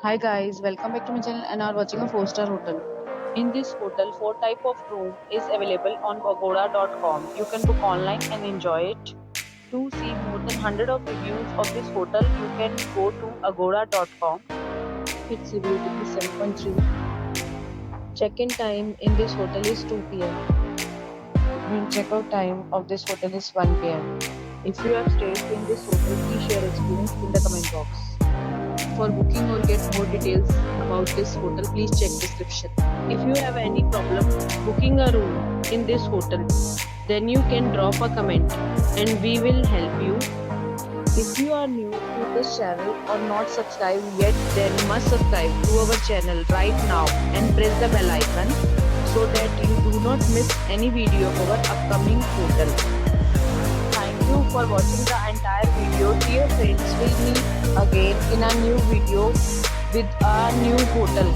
Hi guys, welcome back to my channel and are watching a 4-star hotel. In this hotel, 4 type of room is available on agoda.com. You can book online and enjoy it. To see more than 100 of reviews of this hotel, you can go to agoda.com. Its review rating is 7.3. Check-in time in this hotel is 2 p.m. and check-out time of this hotel is 1 p.m. If you have stayed in this hotel, please share experience in the comment box. For booking or get more details about this hotel, please check description. If you have any problem booking a room in this hotel, then you can drop a comment and we will help you. If you are new to this channel or not subscribed yet, then must subscribe to our channel right now and press the bell icon so that you do not miss any video of our upcoming hotel. Thank you for watching the entire video. Dear friends, we'll meet again in a new video with a new hotel.